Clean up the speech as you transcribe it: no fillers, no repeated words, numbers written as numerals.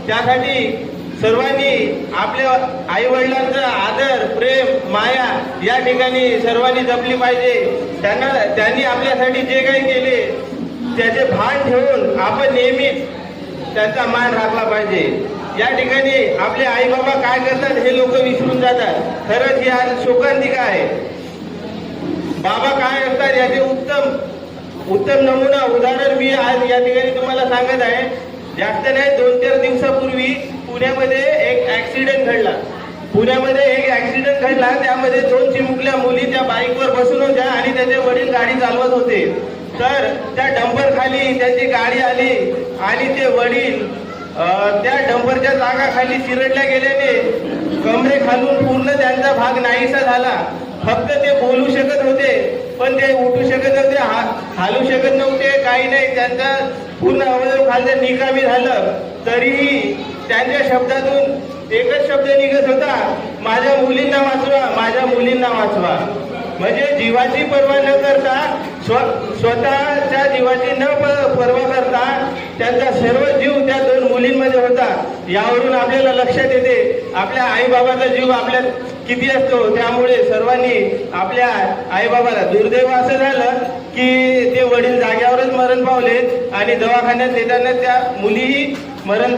त्यासाठी सर्वांनी आपल्या आई वडिलांचा आदर, प्रेम, माया या ठिकाणी सर्वांनी जपली पाहिजे। त्यांनी आपल्यासाठी जे काही केले त्याचे भान ठेवून आपण नेहमीच त्यांचा मान राखला पाहिजे। या ठिकाणी आपले आई बाबा काय करतात हे लोक विसरून जातात। खरंच ही आज शोकांतिका आहे। बाबा काय असतात याचे उत्तम नमुना उदाहरण मी आज या ठिकाणी तुम्हाला सांगत आहे। जास्त नाही 2-4 दिवसापूर्वी पुण्यामध्ये एक ऍक्सिडेंट घडला। त्यामध्ये 2 चिमुकल्या मुली त्या बाईकवर बसून होत्या आणि त्याचे वडील गाडी चालवत होते। तर त्या डंपर खाली त्यांची गाडी आली आणि ते वडील त्या डंपरच्या जागाखाली चिरडल्या गेल्याने कमरे खालून पूर्ण त्यांचा भाग नाहीसा झाला। फक्त ते बोलू शकत होते पण ते उठू शकत नव्हते, हालू शकत नव्हते, काही नाही। त्यांचा पूर्ण अवयव खालचं निकामी झालं। तरीही त्यांच्या शब्दातून एकच शब्द निघत होता, माझ्या मुलींना वाचवा, माझ्या मुलींना वाचवा। म्हणजे जीवाची पर्वा न करता, स्वतःच्या जीवाची न पर्वा करता त्यांचा सर्व जीव त्या 2 मुलींमध्ये होता। यावरून आपल्याला लक्षात येते आपल्या आई बाबाचा जीव आपल्यात किती असतो। त्यामुळे सर्वांनी आपल्या आई बाबाला, दुर्दैव असं झालं की ते वडील जाग्यावरच मरण पावले आणि दवाखान्यात येताना त्या मुलीही मरण